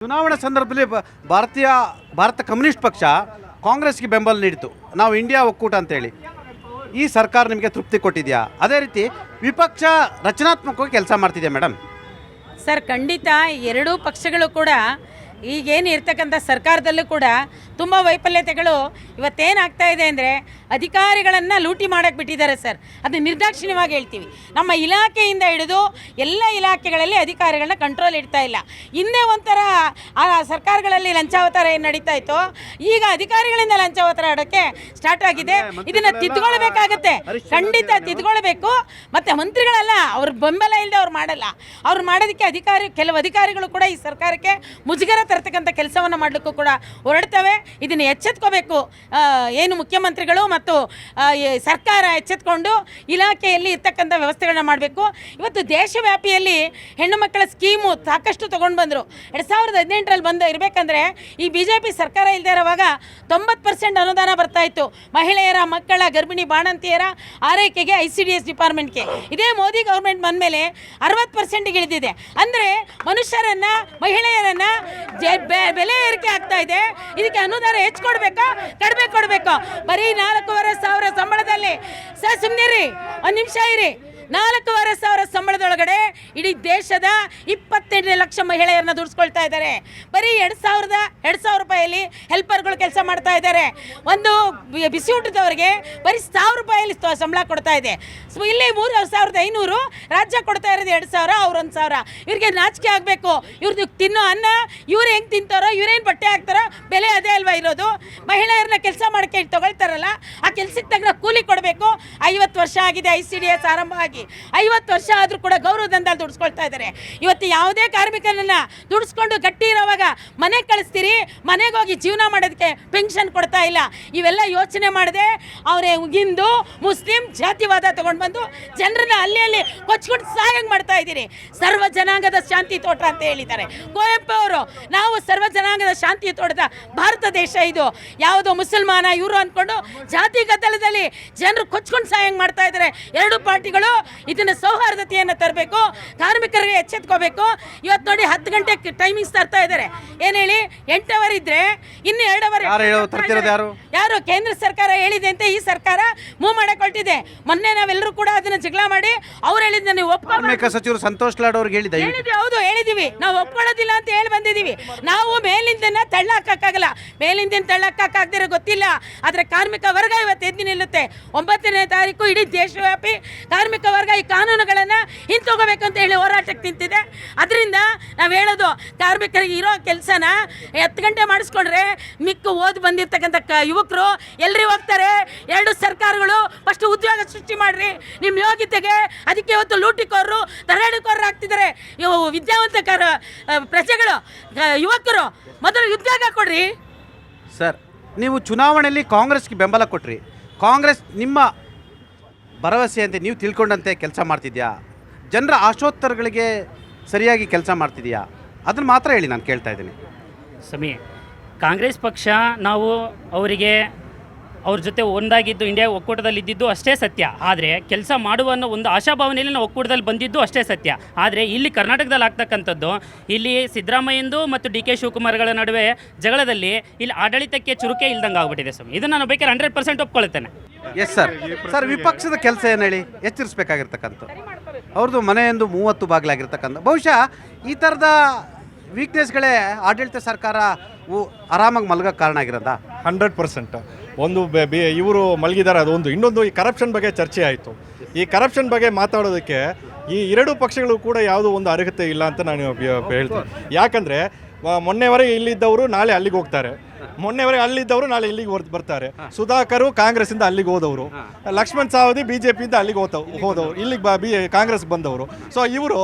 ಚುನಾವಣೆ ಸಂದರ್ಭದಲ್ಲಿ ಭಾರತ ಕಮ್ಯುನಿಸ್ಟ್ ಪಕ್ಷ ಕಾಂಗ್ರೆಸ್ಗೆ ಬೆಂಬಲ ನೀಡಿತು. ನಾವು ಇಂಡಿಯಾ ಒಕ್ಕೂಟ ಅಂತೇಳಿ. ಈ ಸರ್ಕಾರ ನಿಮಗೆ ತೃಪ್ತಿ ಕೊಟ್ಟಿದೆಯಾ? ಅದೇ ರೀತಿ ವಿಪಕ್ಷ ರಚನಾತ್ಮಕವಾಗಿ ಕೆಲಸ ಮಾಡ್ತಿದೆಯಾ ಮೇಡಮ್? ಸರ್, ಖಂಡಿತ ಎರಡೂ ಪಕ್ಷಗಳು ಕೂಡ ಈಗೇನು ಇರ್ತಕ್ಕಂಥ ಸರ್ಕಾರದಲ್ಲೂ ಕೂಡ ತುಂಬ ವೈಫಲ್ಯತೆಗಳು ಇವತ್ತೇನಾಗ್ತಾ ಇದೆ ಅಂದರೆ ಅಧಿಕಾರಿಗಳನ್ನು ಲೂಟಿ ಮಾಡೋಕ್ಕೆ ಬಿಟ್ಟಿದ್ದಾರೆ ಸರ್. ಅದು ನಿರ್ದಾಕ್ಷಿಣ್ಯವಾಗಿ ಹೇಳ್ತೀವಿ. ನಮ್ಮ ಇಲಾಖೆಯಿಂದ ಹಿಡಿದು ಎಲ್ಲ ಇಲಾಖೆಗಳಲ್ಲಿ ಅಧಿಕಾರಿಗಳನ್ನ ಕಂಟ್ರೋಲ್ ಇಡ್ತಾ ಇಲ್ಲ. ಹಿಂದೆ ಒಂಥರ ಆ ಸರ್ಕಾರಗಳಲ್ಲಿ ಲಂಚಾವತಾರ ಏನು ನಡೀತಾ ಇತ್ತು, ಈಗ ಅಧಿಕಾರಿಗಳಿಂದ ಲಂಚಾವತಾರ ಆಡೋಕ್ಕೆ ಸ್ಟಾರ್ಟ್ ಆಗಿದೆ. ಇದನ್ನು ತಿದ್ದುಕೊಳ್ಬೇಕಾಗತ್ತೆ, ಖಂಡಿತ ತಿದ್ದುಕೊಳ್ಬೇಕು. ಮತ್ತು ಮಂತ್ರಿಗಳಲ್ಲ, ಅವ್ರ ಬೆಂಬಲ ಇಲ್ಲದೆ ಅವ್ರು ಮಾಡಲ್ಲ. ಅವ್ರು ಮಾಡೋದಕ್ಕೆ ಕೆಲವು ಅಧಿಕಾರಿಗಳು ಕೂಡ ಈ ಸರ್ಕಾರಕ್ಕೆ ಮುಜುಗರ ತರ್ತಕ್ಕಂಥ ಕೆಲಸವನ್ನು ಮಾಡಲಿಕ್ಕೂ ಕೂಡ ಹೊರಡ್ತವೆ. ಇದನ್ನು ಎಚ್ಚೆತ್ಕೋಬೇಕು. ಏನು ಮುಖ್ಯಮಂತ್ರಿಗಳು ಮತ್ತು ಸರ್ಕಾರ ಎಚ್ಚೆತ್ಕೊಂಡು ಇಲಾಖೆಯಲ್ಲಿ ಇರ್ತಕ್ಕಂಥ ವ್ಯವಸ್ಥೆಗಳನ್ನ ಮಾಡಬೇಕು. ಇವತ್ತು ದೇಶವ್ಯಾಪಿಯಲ್ಲಿ ಹೆಣ್ಣು ಮಕ್ಕಳ ಸ್ಕೀಮು ಸಾಕಷ್ಟು ತೊಗೊಂಡು ಬಂದರು. 2018ರಲ್ಲಿ ಇರಬೇಕಂದ್ರೆ ಈ BJP ಸರ್ಕಾರ ಇಲ್ಲದೆ ಇರುವಾಗ 90% ಅನುದಾನ ಬರ್ತಾಯಿತ್ತು ಮಹಿಳೆಯರ, ಮಕ್ಕಳ, ಗರ್ಭಿಣಿ, ಬಾಣಂತಿಯರ ಆರೈಕೆಗೆ ICDS ಡಿಪಾರ್ಟ್ಮೆಂಟ್ಗೆ. ಇದೇ ಮೋದಿ ಗೌರ್ಮೆಂಟ್ ಬಂದಮೇಲೆ 60%ಗೆ ಇಳಿದಿದೆ. ಅಂದರೆ ಮನುಷ್ಯರನ್ನು, ಮಹಿಳೆಯರನ್ನು ಬೆಲೆ ಏರಿಕೆ ಆಗ್ತಾ ಇದೆ. ಇದಕ್ಕೆ ಅನುದಾನ ಹೆಚ್ಚು ಕೊಡಬೇಕಾ, ಕಡಿಮೆ ಕೊಡಬೇಕು? ಬರೀ 4,500 ಸಂಬಳದಲ್ಲಿ ಸರ್, ಸುಮ್ಮನಿರಿ, ಒಂದು ನಿಮಿಷ ಇರಿ. 4,500 ಸಂಬಳದೊಳಗಡೆ ಇಡೀ ದೇಶದ 28 ಲಕ್ಷ ಮಹಿಳೆಯರನ್ನ ದುಡಿಸ್ಕೊಳ್ತಾ ಇದ್ದಾರೆ. ಬರೀ 2,000 ರೂಪಾಯಲ್ಲಿ ಹೆಲ್ಪರ್ಗಳು ಕೆಲಸ ಮಾಡ್ತಾ ಇದ್ದಾರೆ. ಒಂದು ಬಿಸಿ ಊಟದವರಿಗೆ ಬರೀ 1,000 ರೂಪಾಯಲ್ಲಿ ಸಂಬಳ ಕೊಡ್ತಾ ಇದೆ. ಇಲ್ಲಿ 3,500 ರಾಜ್ಯ ಕೊಡ್ತಾ ಇರೋದು 2,000, ಅವ್ರು 1,000. ಇವ್ರಿಗೆ ನಾಚಿಕೆ ಆಗಬೇಕು. ಇವ್ರದ್ದು ತಿನ್ನೋ ಅನ್ನ ಇವ್ರು ಹೆಂಗೆ ತಿಂತಾರೋ, ಇವ್ರೇನು ಬಟ್ಟೆ ಹಾಕ್ತಾರೋ, ಬೆಲೆ ಅದೇ ಅಲ್ವಾ ಇರೋದು. ಮಹಿಳೆಯರನ್ನ ಕೆಲಸ ಮಾಡೋಕ್ಕೆ ತಗೊಳ್ತಾರಲ್ಲ, ಆ ಕೆಲಸಕ್ಕೆ ತಕ್ಕ ಕೂಲಿ ಕೊಡಬೇಕು. 50 ವರ್ಷ ಆಗಿದೆ ICDS ಆರಂಭ ಆಗಿ, 50 ವರ್ಷ ಆದರೂ ಕೂಡ ಗೌರವಧನದಲ್ಲಿ ದುಡಿಸ್ಕೊಳ್ತಾ ಇದ್ದಾರೆ. ಇವತ್ತು ಯಾವುದೇ ಕಾರ್ಮಿಕರನ್ನ ದುಡಿಸ್ಕೊಂಡು ಗಟ್ಟಿ ಇರೋವಾಗ ಮನೆಗೆ ಕಳಿಸ್ತೀರಿ, ಮನೆಗೆ ಹೋಗಿ ಜೀವನ ಮಾಡೋದಕ್ಕೆ ಪೆನ್ಷನ್ ಕೊಡ್ತಾ ಇಲ್ಲ. ಇವೆಲ್ಲ ಯೋಚನೆ ಮಾಡದೆ ಅವರೇ ಹಿಂದೂ ಮುಸ್ಲಿಂ ಜಾತಿವಾದ ತಗೊಂಡು ಬಂದು ಜನರನ್ನ ಅಲ್ಲಿ ಕೊಚ್ಕೊಂಡು ಸಹಾಯಂಗೆ ಮಾಡ್ತಾ ಇದ್ದೀರಿ. ಸರ್ವ ಜನಾಂಗದ ಶಾಂತಿ ತೋಟ ಅಂತ ಹೇಳಿದ್ದಾರೆ ಕುವೆಂಪು ಅವರು. ನಾವು ಸರ್ವ ಜನಾಂಗದ ಶಾಂತಿ ತೋಟದ ಭಾರತ ದೇಶ ಇದು. ಯಾವುದೋ ಮುಸಲ್ಮಾನ ಇವರು ಅಂದ್ಕೊಂಡು ಜಾತಿ ಗದ್ದಲದಲ್ಲಿ ಜನರು ಕೊಚ್ಕೊಂಡು ಸಹಾಯಂಗೆ ಮಾಡ್ತಾ ಇದ್ದಾರೆ. ಎರಡು ಪಾರ್ಟಿಗಳು ಇದನ್ನು ಸೌಹಾರ್ದತೆಯನ್ನು ತರಬೇಕು, ಕಾರ್ಮಿಕರಿಗೆ ಎಚ್ಚೆತ್ಕೋಬೇಕು. ಇವತ್ತು ನೋಡಿ 10 ಗಂಟೆ ಟೈಮಿಂಗ್ಸ್ ತರ್ತಾ ಇದ್ದಾರೆ. ಏನು ಹೇಳಿ, 8 ಅವರ್ ಇದ್ರೆ ಇನ್ನು 2 ಅವರ್ ಯಾರು? ಕೇಂದ್ರ ಸರ್ಕಾರ ಹೇಳಿದೆ ಅಂತ ಈ ಸರ್ಕಾರ ಮೂವ್ ಮಾಡಕ್ಕೆ ಹೊರಟಿದೆ. ಮೊನ್ನೆ ನಾವೆಲ್ಲರೂ ಕೂಡ ಅದನ್ನ ಜಗಳ ಮಾಡಿ ಅವ್ರು ಹೇಳಿದ್ನ ನೀವು ಕಾರ್ಮಿಕ ಸಚಿವರು ಸಂತೋಷ್ ಲಾಡ್ ಅವ್ರಿಗೆ ಹೇಳಿದ್ವಿ. ಹೌದು, ಹೇಳಿದೀವಿ. ನಾವು ಒಪ್ಕೊಳ್ಳೋದಿಲ್ಲ ಅಂತ ಹೇಳಿ ಬಂದಿದ್ದೀವಿ. ನಾವು ಮೇಲಿಂದ ತಳ್ಳಕ್ಕಾಗಲ್ಲ, ಮೇಲಿಂದ ತಳ್ಳಕ್ಕಾಗದಿರೋ ಗೊತ್ತಿಲ್ಲ. ಆದರೆ ಕಾರ್ಮಿಕ ವರ್ಗ ಇವತ್ತು ಎದ್ದು ನಿಲ್ಲುತ್ತೆ. 9ನೇ ತಾರೀಕು ಇಡೀ ದೇಶವ್ಯಾಪಿ ಕಾರ್ಮಿಕ ವರ್ಗ ಈ ಕಾನೂನುಗಳನ್ನು ಹಿಂತೋಗಬೇಕಂತ ಹೇಳಿ ಹೋರಾಟಕ್ಕೆ ನಿಂತಿದೆ. ಅದರಿಂದ ನಾವು ಹೇಳೋದು, ಕಾರ್ಮಿಕರಿಗೆ ಇರೋ ಕೆಲಸನ 10 ಗಂಟೆ ಮಾಡಿಸ್ಕೊಂಡ್ರೆ ಮಿಕ್ಕು ಓದಿ ಬಂದಿರ್ತಕ್ಕಂಥ ಯುವಕರು ಎಲ್ಲರೂ ಹೋಗ್ತಾರೆ. ಎರಡು ಸರ್ಕಾರಗಳು ಫಸ್ಟ್ ಉದ್ಯೋಗ ಸೃಷ್ಟಿ ಮಾಡ್ರಿ ನಿಮ್ಮ ಯೋಗ್ಯತೆಗೆ. ಅದಕ್ಕೆ ಇವತ್ತು ಲೂಟಿಕೋರರು, ತರಹೇಡಿಕೋರರು ಆಗ್ತಿದ್ದಾರೆ. ಇವು ವಿದ್ಯಾವಂತ ಪ್ರಜೆಗಳು, ಯುವಕರು ಮೊದಲು ಉದ್ಯೋಗ ಕೊಡ್ರಿ. ಸರ್, ನೀವು ಚುನಾವಣೆಯಲ್ಲಿ ಕಾಂಗ್ರೆಸ್ಗೆ ಬೆಂಬಲ ಕೊಟ್ರಿ. ಕಾಂಗ್ರೆಸ್ ನಿಮ್ಮ ಭರವಸೆಯಂತೆ ನೀವು ತಿಳ್ಕೊಂಡಂತೆ ಕೆಲಸ ಮಾಡ್ತಿದ್ಯಾ? ಜನರ ಆಶೋತ್ತರಗಳಿಗೆ ಸರಿಯಾಗಿ ಕೆಲಸ ಮಾಡ್ತಿದೆಯಾ? ಅದನ್ನು ಮಾತ್ರ ಹೇಳಿ, ನಾನು ಕೇಳ್ತಾ ಇದ್ದೀನಿ. ಸಮಿ, ಕಾಂಗ್ರೆಸ್ ಪಕ್ಷ ನಾವು ಅವರಿಗೆ ಅವ್ರ ಜೊತೆ ಒಂದಾಗಿದ್ದು ಇಂಡಿಯಾ ಒಕ್ಕೂಟದಲ್ಲಿ ಇದ್ದಿದ್ದು ಅಷ್ಟೇ ಸತ್ಯ. ಆದರೆ ಕೆಲಸ ಮಾಡುವ ಅನ್ನೋ ಒಂದು ಆಶಾಭಾವನೆಯಲ್ಲಿ ನಾವು ಒಕ್ಕೂಟದಲ್ಲಿ ಬಂದಿದ್ದು ಅಷ್ಟೇ ಸತ್ಯ. ಆದರೆ ಇಲ್ಲಿ ಕರ್ನಾಟಕದಲ್ಲಿ ಆಗ್ತಕ್ಕಂಥದ್ದು, ಇಲ್ಲಿ ಸಿದ್ದರಾಮಯ್ಯಂದು ಮತ್ತು DK ಶಿವಕುಮಾರ್ಗಳ ನಡುವೆ ಜಗಳದಲ್ಲಿ ಇಲ್ಲಿ ಆಡಳಿತಕ್ಕೆ ಚುರುಕೆ ಇಲ್ದಂಗೆ ಆಗ್ಬಿಟ್ಟಿದೆ ಸ್ವಾಮಿ. ಇದನ್ನು ನಾನು ಬೇಕಾದ್ರೆ 100% ಒಪ್ಕೊಳ್ತೇನೆ. Yes sir. ಸರ್, ವಿಪಕ್ಷದ ಕೆಲಸ ಏನು ಹೇಳಿ, ಎಚ್ಚರಿಸಬೇಕಾಗಿರ್ತಕ್ಕಂಥ ಅವ್ರದ್ದು ಮನೆಯೊಂದು 30 ಬಾಗಿಲಾಗಿರ್ತಕ್ಕಂಥ, ಬಹುಶಃ ಈ ಥರದ ವೀಕ್ನೆಸ್ಗಳೇ ಆಡಳಿತ ಸರ್ಕಾರ ಆರಾಮಾಗಿ ಮಲಗೋಕ್ಕೆ ಕಾರಣ ಆಗಿರೋದಾ? 100%. ಒಂದು ಇವರು ಮಲಗಿದ್ದಾರೆ, ಅದೊಂದು. ಇನ್ನೊಂದು, ಈ ಕರಪ್ಷನ್ ಬಗ್ಗೆ ಚರ್ಚೆ ಆಯಿತು. ಈ ಕರಪ್ಷನ್ ಬಗ್ಗೆ ಮಾತಾಡೋದಕ್ಕೆ ಈ ಎರಡೂ ಪಕ್ಷಗಳು ಕೂಡ ಯಾವುದೋ ಒಂದು ಅರ್ಹತೆ ಇಲ್ಲ ಅಂತ ನಾನು ಹೇಳ್ತೀನಿ. ಯಾಕಂದರೆ ಮೊನ್ನೆವರೆಗೆ ಇಲ್ಲಿದ್ದವರು ನಾಳೆ ಅಲ್ಲಿಗೆ ಹೋಗ್ತಾರೆ, ಮೊನ್ನೆವರೆಗೆ ಅಲ್ಲಿದ್ದವರು ನಾಳೆ ಇಲ್ಲಿಗೆ ಬರ್ತಾರೆ. ಸುಧಾಕರು ಕಾಂಗ್ರೆಸ್ಸಿಂದ ಅಲ್ಲಿಗೆ ಹೋದವರು, ಲಕ್ಷ್ಮಣ್ ಸಾವದಿ BJPಯಿಂದ ಅಲ್ಲಿಗೆ ಹೋದವರು, ಇಲ್ಲಿಗೆ ಕಾಂಗ್ರೆಸ್ ಬಂದವರು. ಸೊ ಇವರು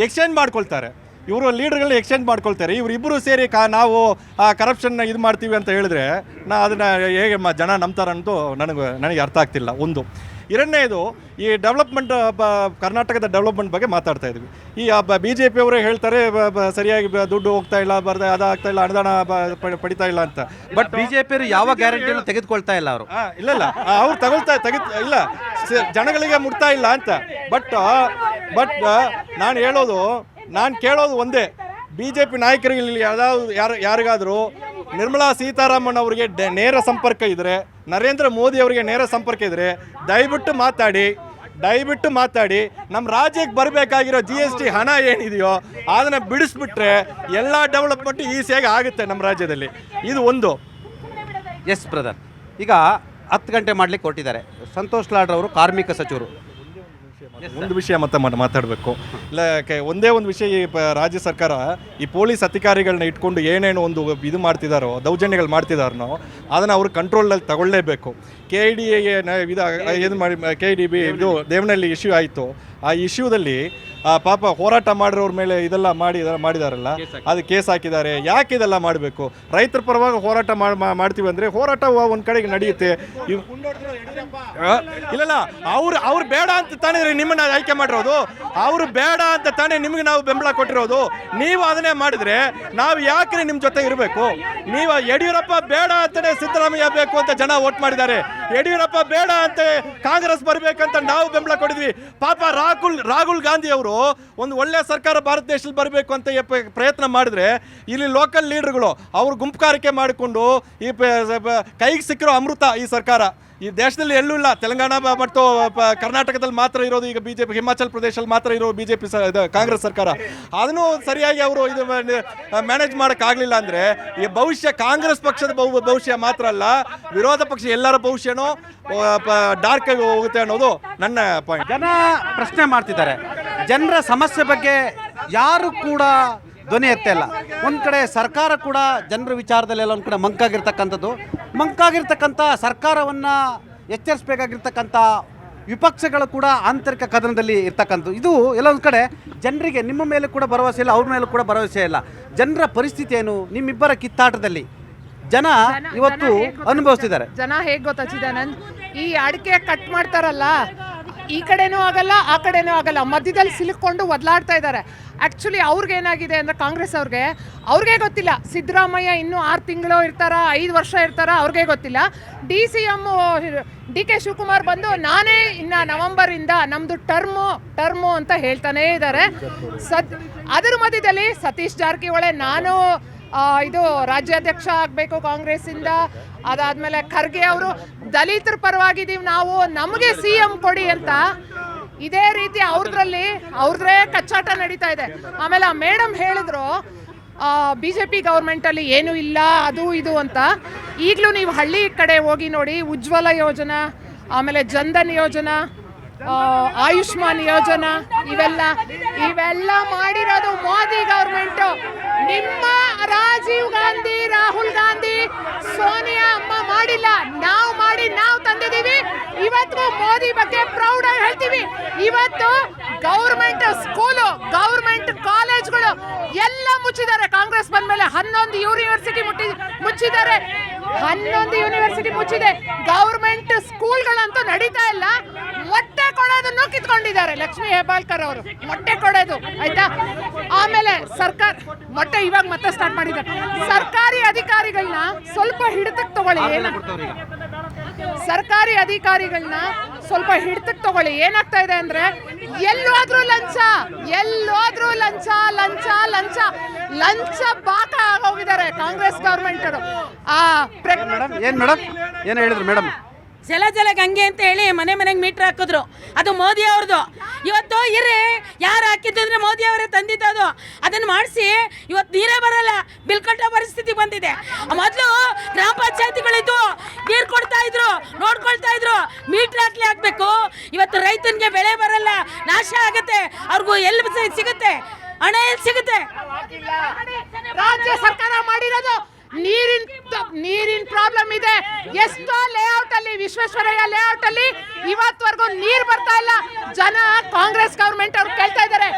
ಎಕ್ಸ್ಚೇಂಜ್ ಮಾಡ್ಕೊಳ್ತಾರೆ, ಇವರು ಲೀಡರ್ಗಳನ್ನ ಎಕ್ಸ್ಚೇಂಜ್ ಮಾಡ್ಕೊಳ್ತಾರೆ. ಇವರಿಬ್ಬರು ಸೇರಿ ನಾವು ಆ ಕರಪ್ಷನ್ನ ಇದು ಮಾಡ್ತೀವಿ ಅಂತ ಹೇಳಿದ್ರೆ ಅದನ್ನು ಹೇಗೆ ಜನ ನಂಬ್ತಾರಂತೂ ನನಗೆ ಅರ್ಥ ಆಗ್ತಿಲ್ಲ. ಒಂದು. ಎರಡನೇದು, ಈ ಡೆವಲಪ್ಮೆಂಟ್, ಕರ್ನಾಟಕದ ಡೆವಲಪ್ಮೆಂಟ್ ಬಗ್ಗೆ ಮಾತಾಡ್ತಾ ಇದ್ವಿ. ಈ BJP ಅವರೇ ಹೇಳ್ತಾರೆ ಸರಿಯಾಗಿ ದುಡ್ಡು ಹೋಗ್ತಾ ಇಲ್ಲ, ಅದಾಗ್ತಾ ಇಲ್ಲ, ಅನುದಾನ ಪಡಿತಾ ಇಲ್ಲ ಅಂತ. ಬಟ್ BJP ಯಾವ ಗ್ಯಾರಂಟಿಯನ್ನು ತೆಗೆದುಕೊಳ್ತಾ ಇಲ್ಲ ಅವರು. ಇಲ್ಲ, ಅವ್ರು ಇಲ್ಲ, ಜನಗಳಿಗೆ ಮುಟ್ತಾ ಇಲ್ಲ ಅಂತ. ಬಟ್ ನಾನು ಕೇಳೋದು ಒಂದೇ, BJP ನಾಯಕರಲ್ಲಿ ಯಾರಿಗಾದರೂ ನಿರ್ಮಲಾ ಸೀತಾರಾಮನ್ ಅವರಿಗೆ ನೇರ ಸಂಪರ್ಕ ಇದ್ದರೆ, ನರೇಂದ್ರ ಮೋದಿ ಅವರಿಗೆ ನೇರ ಸಂಪರ್ಕ ಇದ್ದರೆ ದಯವಿಟ್ಟು ಮಾತಾಡಿ ನಮ್ಮ ರಾಜ್ಯಕ್ಕೆ ಬರಬೇಕಾಗಿರೋ GST ಹಣ ಏನಿದೆಯೋ ಅದನ್ನು ಬಿಡಿಸ್ಬಿಟ್ರೆ ಎಲ್ಲ ಡೆವಲಪ್ಮೆಂಟ್ ಈಸಿಯಾಗಿ ಆಗುತ್ತೆ ನಮ್ಮ ರಾಜ್ಯದಲ್ಲಿ. ಇದು ಒಂದು. ಎಸ್ ಬ್ರದರ್, ಈಗ 10 ಗಂಟೆ ಮಾಡ್ಲಿಕ್ಕೆ ಹೊರಟಿದ್ದಾರೆ. ಸಂತೋಷ್ ಲಾಡ್ ಅವರು ಕಾರ್ಮಿಕ ಸಚಿವರು. ಒಂದು ವಿಷಯ ಮತ್ತೆ ಮಾತಾಡಬೇಕು. ಇಲ್ಲ, ಒಂದೇ ಒಂದು ವಿಷಯ, ಈ ರಾಜ್ಯ ಸರ್ಕಾರ ಈ ಪೊಲೀಸ್ ಅಧಿಕಾರಿಗಳನ್ನ ಇಟ್ಕೊಂಡು ಏನೇನು ಒಂದು ಇದು ಮಾಡ್ತಿದ್ದಾರೋ, ದೌರ್ಜನ್ಯಗಳು ಮಾಡ್ತಿದ್ದಾರೋ ಅದನ್ನು ಅವರು ಕಂಟ್ರೋಲಲ್ಲಿ ತಗೊಳ್ಳೇಬೇಕು. KIDA ಏನು ಮಾಡಿ KIDB ಇದು ದೇವನಹಳ್ಳಿ ಇಶ್ಯೂ ಆಯಿತು. ಆ ಇಶ್ಯೂದಲ್ಲಿ ಪಾಪ ಹೋರಾಟ ಮಾಡಿರೋರ ಮೇಲೆ ಇದೆಲ್ಲ ಮಾಡಿದಾರಲ್ಲ, ಅದು ಕೇಸ್ ಹಾಕಿದ್ದಾರೆ. ಯಾಕೆ ಇದೆಲ್ಲ ಮಾಡಬೇಕು? ರೈತರ ಪರವಾಗಿ ಹೋರಾಟ ಮಾಡ್ತೀವಿ ಅಂದರೆ ಹೋರಾಟ ಒಂದು ಕಡೆಗೆ ನಡೆಯುತ್ತೆ. ಇಲ್ಲ, ಅವ್ರು ಬೇಡ ಅಂತ ತಾನೇ ನಿಮ್ಮನ್ನ ಆಯ್ಕೆ ಮಾಡಿರೋದು. ಅವರು ಬೇಡ ಅಂತ ತಾನೇ ನಿಮಗೆ ನಾವು ಬೆಂಬಲ ಕೊಟ್ಟಿರೋದು. ನೀವು ಅದನ್ನೇ ಮಾಡಿದ್ರೆ ನಾವು ಯಾಕ್ರೆ ನಿಮ್ಮ ಜೊತೆ ಇರಬೇಕು? ನೀವು ಯಡಿಯೂರಪ್ಪ ಬೇಡ ಅಂತಲೇ ಸಿದ್ದರಾಮಯ್ಯ ಬೇಕು ಅಂತ ಜನ ವೋಟ್ ಮಾಡಿದ್ದಾರೆ. ಯಡಿಯೂರಪ್ಪ ಬೇಡ ಅಂತ ಕಾಂಗ್ರೆಸ್ ಬರಬೇಕಂತ ನಾವು ಬೆಂಬಲ ಕೊಟ್ಟಿದ್ವಿ. ಪಾಪ ರಾಹುಲ್ ಗಾಂಧಿ ಅವರು ಒಂದು ಒಳ್ಳೆ ಸರ್ಕಾರ ಭಾರತ ದೇಶದಲ್ಲಿ ಬರಬೇಕು ಅಂತ ಪ್ರಯತ್ನ ಮಾಡಿದ್ರೆ ಇಲ್ಲಿ ಲೋಕಲ್ ಲೀಡರ್ಗಳು ಅವ್ರು ಗುಂಪುಗಾರಿಕೆ ಮಾಡಿಕೊಂಡು ಈ ಕೈಗೆ ಸಿಕ್ಕಿರೋ ಅಮೃತ ಈ ಸರ್ಕಾರ ಈ ದೇಶದಲ್ಲಿ ಎಲ್ಲೂ ಇಲ್ಲ. ತೆಲಂಗಾಣ ಮತ್ತು ಕರ್ನಾಟಕದಲ್ಲಿ ಮಾತ್ರ ಇರೋದು ಈಗ BJP, ಹಿಮಾಚಲ್ ಪ್ರದೇಶದಲ್ಲಿ ಮಾತ್ರ ಇರೋ BJP ಕಾಂಗ್ರೆಸ್ ಸರ್ಕಾರ. ಅದನ್ನು ಸರಿಯಾಗಿ ಅವರು ಇದು ಮ್ಯಾನೇಜ್ ಮಾಡೋಕ್ಕಾಗಲಿಲ್ಲ ಅಂದರೆ ಈ ಭವಿಷ್ಯ ಕಾಂಗ್ರೆಸ್ ಪಕ್ಷದ ಭವಿಷ್ಯ ಮಾತ್ರ ಅಲ್ಲ, ವಿರೋಧ ಪಕ್ಷ ಎಲ್ಲರ ಭವಿಷ್ಯನೂ ಡಾರ್ಕ್ ಆಗಿ ಹೋಗುತ್ತೆ ಅನ್ನೋದು ನನ್ನ ಪಾಯಿಂಟ್. ಜನ ಪ್ರಶ್ನೆ ಮಾಡ್ತಿದ್ದಾರೆ, ಜನರ ಸಮಸ್ಯೆ ಬಗ್ಗೆ ಯಾರು ಕೂಡ ಧ್ವನಿ ಎತ್ತಿಲ್ಲ. ಒಂದು ಕಡೆ ಸರ್ಕಾರ ಕೂಡ ಜನರ ವಿಚಾರದಲ್ಲೆಲ್ಲ ಒಂದು ಕಡೆ ಮಂಕಾಗಿರ್ತಕ್ಕಂಥ ಸರ್ಕಾರವನ್ನು ಎಚ್ಚರಿಸಬೇಕಾಗಿರ್ತಕ್ಕಂಥ ವಿಪಕ್ಷಗಳು ಕೂಡ ಆಂತರಿಕ ಕದನದಲ್ಲಿ ಇರ್ತಕ್ಕಂಥದ್ದು. ಇದು ಎಲ್ಲ ಒಂದು ಕಡೆ ಜನರಿಗೆ ನಿಮ್ಮ ಮೇಲೆ ಕೂಡ ಭರವಸೆ ಇಲ್ಲ, ಅವ್ರ ಮೇಲೆ ಕೂಡ ಭರವಸೆ ಇಲ್ಲ. ಜನರ ಪರಿಸ್ಥಿತಿ ಏನು? ನಿಮ್ಮಿಬ್ಬರ ಕಿತ್ತಾಟದಲ್ಲಿ ಜನ ಇವತ್ತು ಅನುಭವಿಸ್ತಿದ್ದಾರೆ. ಜನ ಹೇಗೆ ಗೊತ್ತಾಗ್ತಿದ್ದಾನಂದ್ ಈ ಅಡಿಕೆ ಕಟ್ ಮಾಡ್ತಾರಲ್ಲ, ಈ ಕಡೆನೂ ಆಗಲ್ಲ ಆ ಕಡೆನೂ ಆಗಲ್ಲ, ಮಧ್ಯದಲ್ಲಿ ಸಿಲುಕೊಂಡು ಒದಲಾಡ್ತಾ ಇದ್ದಾರೆ. ಆ್ಯಕ್ಚುಲಿ ಅವ್ರಿಗೇನಾಗಿದೆ ಅಂದರೆ ಕಾಂಗ್ರೆಸ್ ಅವ್ರಿಗೆ ಗೊತ್ತಿಲ್ಲ ಸಿದ್ದರಾಮಯ್ಯ ಇನ್ನೂ 6 ತಿಂಗಳು ಇರ್ತಾರ, 5 ವರ್ಷ ಇರ್ತಾರ, ಅವ್ರಿಗೆ ಗೊತ್ತಿಲ್ಲ. DCM DK ಶಿವಕುಮಾರ್ ಬಂದು ನಾನೇ ಇನ್ನು ನವೆಂಬರಿಂದ ನಮ್ಮದು ಟರ್ಮು ಅಂತ ಹೇಳ್ತಾನೇ ಇದ್ದಾರೆ. ಅದರ ಮಧ್ಯದಲ್ಲಿ ಸತೀಶ್ ಜಾರಕಿಹೊಳಿ ನಾನು ಇದು ರಾಜ್ಯಾಧ್ಯಕ್ಷ ಆಗಬೇಕು ಕಾಂಗ್ರೆಸ್ಸಿಂದ, ಅದಾದಮೇಲೆ ಖರ್ಗೆ ಅವರು ದಲಿತರ ಪರವಾಗಿದ್ದೀವಿ ನಾವು, ನಮಗೆ CM ಕೊಡಿ ಅಂತ ಇದೇ ರೀತಿ ಅವ್ರದ್ರೇ ಕಚ್ಚಾಟ ನಡೀತಾ ಇದೆ. ಆಮೇಲೆ ಆ ಮೇಡಮ್ ಹೇಳಿದ್ರು BJP ಗೌರ್ಮೆಂಟಲ್ಲಿ ಏನೂ ಇಲ್ಲ ಅದು ಇದು ಅಂತ. ಈಗಲೂ ನೀವು ಹಳ್ಳಿ ಕಡೆ ಹೋಗಿ ನೋಡಿ, ಉಜ್ವಲ ಯೋಜನಾ, ಆಮೇಲೆ ಜನ್ಧನ್ ಯೋಜನಾ, ಆಯುಷ್ಮಾನ್ ಯೋಜನಾ, ಇವೆಲ್ಲ ಮಾಡಿರೋದು ಮೋದಿ ಗೌರ್ಮೆಂಟು. ನಿಮ್ಮ ರಾಜೀವ್ ಗಾಂಧಿ, ರಾಹುಲ್ ಗಾಂಧಿ, ಸೋನಿಯಾ ಅಮ್ಮ ಮಾಡಿಲ್ಲ, ನಾವು ತಂದಿದ್ದೀವಿ. ಇವತ್ತು ಮೋದಿ ಬಗ್ಗೆ ಪ್ರೌಡ್ ಆಗಿ ಹೇಳ್ತೀವಿ. ಇವತ್ತು ಗೌರ್ಮೆಂಟ್ ಸ್ಕೂಲು, ಗೌರ್ಮೆಂಟ್ ಕಾಲೇಜ್ಗಳು ಎಲ್ಲ ಮುಚ್ಚಿದ್ದಾರೆ. ಕಾಂಗ್ರೆಸ್ ಬಂದ್ಮೇಲೆ 11 ಯೂನಿವರ್ಸಿಟಿ ಮುಚ್ಚಿದ್ದಾರೆ. 11 ಯೂನಿವರ್ಸಿಟಿ ಮುಚ್ಚಿದೆ. ಗೌರ್ಮೆಂಟ್ ಸ್ಕೂಲ್ಗಳಂತೂ ನಡೀತಾ ಇಲ್ಲ. ಮೊಟ್ಟೆ ಕೊಡೋದನ್ನು ಕಿತ್ಕೊಂಡಿದ್ದಾರೆ ಲಕ್ಷ್ಮೀ ಹೆಬ್ಬಾಳ್ಕರ್ ಅವರು, ಮೊಟ್ಟೆ ಕೊಡೋದು ಆಯ್ತಾ. ಆಮೇಲೆ ಸರ್ಕಾರ ಮೊಟ್ಟೆ ಇವಾಗ ಮತ್ತೆ ಸ್ಟಾರ್ಟ್ ಮಾಡಿದ್ದಾರೆ. ಸರ್ಕಾರಿ ಅಧಿಕಾರಿಗಳನ್ನ ಸ್ವಲ್ಪ ಹಿಡಿತಕ್ಕೆ ತಗೊಳ್ಳಿ. ಸರ್ಕಾರಿ ಅಧಿಕಾರಿಗಳನ್ನ ಸ್ವಲ್ಪ ಹಿಡಿತಕ್ಕೆ ತಗೊಳ್ಳಿ. ಏನಾಗ್ತಾ ಇದೆ ಅಂದ್ರೆ ಎಲ್ಲೋದ್ರೂ ಲಂಚ ಬಾಕ ಆಗೋಗಿದ್ದಾರೆ ಕಾಂಗ್ರೆಸ್ ಗೌರ್ಮೆಂಟ್ ಅವರು. ಏನು ಹೇಳಿದ್ರು ಮೇಡಮ್? ಜಲ ಗಂಗೆ ಅಂತ ಹೇಳಿ ಮನೆಗೆ ಮೀಟ್ರ್ ಹಾಕಿದ್ರು, ಅದು ಮೋದಿ ಅವ್ರದ್ದು. ಇವತ್ತು ಯಾರು ಹಾಕಿದ್ರೆ ಮೋದಿ ಅವರೇ ತಂದಿದ್ದು. ಅದನ್ನು ಮಾಡಿಸಿ ಇವತ್ತು ನೀರೇ ಬರಲ್ಲ, ಬಿಲ್ ಕಟ್ಟೋ ಪರಿಸ್ಥಿತಿ ಬಂದಿದೆ. ಮೊದಲು ಗ್ರಾಮ ಪಂಚಾಯತಿಗಳಿದ್ದು ನೀರು ಕೊಡ್ತಾ ಇದ್ರು, ನೋಡ್ಕೊಳ್ತಾ ಇದ್ರು. ಮೀಟ್ರ್ ಹಾಕ್ಬೇಕು. ಇವತ್ತು ರೈತನಿಗೆ ಬೆಳೆ ಬರಲ್ಲ, ನಾಶ ಆಗುತ್ತೆ. ಅವ್ರಿಗೂ ಎಲ್ಲಿ ಸಿಗುತ್ತೆ ಹಣ? ಎಲ್ಲಿ ಸಿಗುತ್ತೆ? ರಾಜ್ಯ ಸರ್ಕಾರ ಮಾಡಿರೋದು ನೀರಿನ ಪ್ರಾಬ್ಲಮ್ ಇದೆ. ಎಷ್ಟೋ ಲೇಔಟ್ ಅಲ್ಲಿ, ವಿಶ್ವೇಶ್ವರಯ್ಯ ಲೇಔಟ್ ಅಲ್ಲಿ ಇವತ್ತವರೆಗೂ ನೀರು ಬರ್ತಾ ಇಲ್ಲ. ಜನ ಕಾಂಗ್ರೆಸ್ ಗೌರ್ಮೆಂಟ್ ಅವ್ರು ಕೇಳ್ತಾ ಇದ್ದಾರೆ.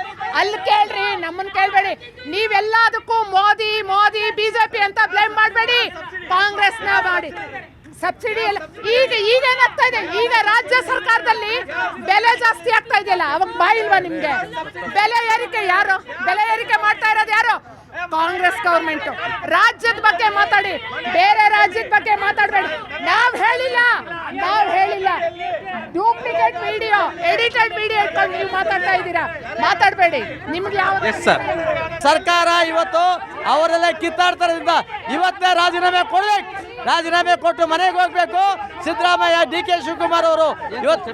ಅಲ್ಲಿ ಕೇಳ್ರಿ, ನಮ್ಮನ್ನ ಕೇಳಬೇಡಿ. ನೀವೆಲ್ಲದಕ್ಕೂ ಮೋದಿ BJP ಅಂತ ಬ್ಲೇಮ್ ಮಾಡಬೇಡಿ, ಕಾಂಗ್ರೆಸ್ನ ಮಾಡಿ. ಸಬ್ಸಿಡಿ ಎಲ್ಲ ಈಗ ಏನಾಗ್ತಾ ಇದೆ? ಈಗ ರಾಜ್ಯ ಸರ್ಕಾರದಲ್ಲಿ ಬೆಲೆ ಜಾಸ್ತಿ ಆಗ್ತಾ ಇದೆಯಲ್ಲ, ಅವಾಗ ಬಾಯಿಲ್ವಾ ನಿಮ್ಗೆ? ಬೆಲೆ ಏರಿಕೆ ಮಾಡ್ತಾ ಇರೋದು ಯಾರು? ಕಾಂಗ್ರೆಸ್ ಗೌರ್ಮೆಂಟ್. ರಾಜ್ಯದ ಬಗ್ಗೆ ಮಾತಾಡಿ, ಬೇರೆ ರಾಜ್ಯದ ಬಗ್ಗೆ ಮಾತಾಡಬೇಡಿ. ನಾವು ಹೇಳಿಲ್ಲ. ಡೂಪ್ಲಿಕೇಟ್ ವಿಡಿಯೋ, ಎಡಿಟೆಡ್ ವಿಡಿಯೋ ಇಟ್ಕೊಂಡು ನೀವು ಮಾತಾಡ್ತಾ ಇದ್ದೀರಾ. ಮಾತಾಡಬೇಡಿ. ನಿಮ್ಗೆ ಯಾವ ಎಸ್ ಸರ್. ಸರ್ಕಾರ ಇವತ್ತು ಅವರೆಲ್ಲ ಕಿತ್ತಾಡ್ತಾರಿಂದ ಇವತ್ತೇ ರಾಜೀನಾಮೆ ಕೊಡ್ಬೇಕು. ರಾಜೀನಾಮೆ ಕೊಟ್ಟು ಮನೆಗೆ ಹೋಗ್ಬೇಕು. ಸಿದ್ದರಾಮಯ್ಯ, DK ಶಿವಕುಮಾರ್ ಅವರು ಇವತ್ತು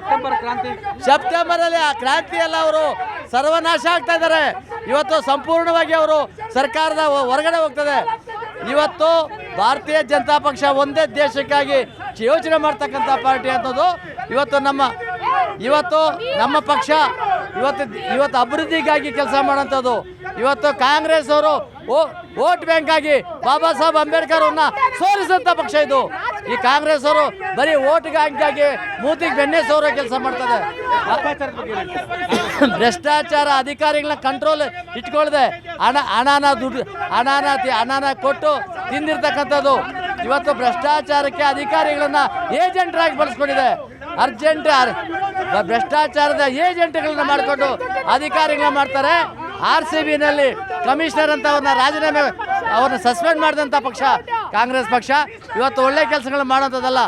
ಸೆಪ್ಟೆಂಬರ್ ಅಲ್ಲಿ ಆ ಕ್ರಾಂತಿ ಎಲ್ಲ ಅವರು ಸರ್ವನಾಶ ಆಗ್ತಾ ಇದ್ದಾರೆ. ಇವತ್ತು ಸಂಪೂರ್ಣವಾಗಿ ಅವರು ಸರ್ಕಾರದ ಹೊರಗಡೆ ಹೋಗ್ತದೆ. ಇವತ್ತು ಭಾರತೀಯ ಜನತಾ ಪಕ್ಷ ಒಂದೇ ದೇಶಕ್ಕಾಗಿ ಯೋಚನೆ ಮಾಡ್ತಕ್ಕಂಥ ಪಾರ್ಟಿ ಅಂತದ್ದು ಇವತ್ತು ನಮ್ಮ ಪಕ್ಷ ಇವತ್ತು ಅಭಿವೃದ್ಧಿಗಾಗಿ ಕೆಲಸ ಮಾಡೋಂಥದ್ದು. ಇವತ್ತು ಕಾಂಗ್ರೆಸ್ ಅವರು ವೋಟ್ ಬ್ಯಾಂಕ್ ಆಗಿ ಬಾಬಾ ಸಾಹೇಬ್ ಅಂಬೇಡ್ಕರ್ ಅವ್ರನ್ನ ಸೋಲಿಸಿದಂಥ ಪಕ್ಷ ಇದು. ಈ ಕಾಂಗ್ರೆಸ್ ಅವರು ಬರೀ ವೋಟ್ ಬ್ಯಾಂಕ್ಗಾಗಿ ಮೂತಿಗೆ ಬೆಣ್ಣೆ ಸೋರೋ ಕೆಲಸ ಮಾಡ್ತದೆ. ಭ್ರಷ್ಟಾಚಾರ, ಅಧಿಕಾರಿಗಳನ್ನ ಕಂಟ್ರೋಲ್ ಇಟ್ಕೊಳ್ದೆ ಹಣನ ಕೊಟ್ಟು ತಿಂದಿರ್ತಕ್ಕಂಥದ್ದು. ಇವತ್ತು ಭ್ರಷ್ಟಾಚಾರಕ್ಕೆ ಅಧಿಕಾರಿಗಳನ್ನ ಏಜೆಂಟ್ರಾಗಿ ಬಳಸ್ಕೊಂಡಿದೆ. ಭ್ರಷ್ಟಾಚಾರದ ಏಜೆಂಟ್ಗಳನ್ನ ಮಾಡಿಕೊಂಡು ಅಧಿಕಾರಿಗಳನ್ನ ಮಾಡ್ತಾರೆ. RCBನಲ್ಲಿ ಕಮಿಷನರ್ ಅಂತ ಅವ್ರನ್ನ ಸಸ್ಪೆಂಡ್ ಮಾಡಿದಂಥ ಪಕ್ಷ ಕಾಂಗ್ರೆಸ್ ಪಕ್ಷ. ಇವತ್ತು ಒಳ್ಳೆ ಕೆಲಸಗಳನ್ನ ಮಾಡೋಂಥದ್ದಲ್ಲ.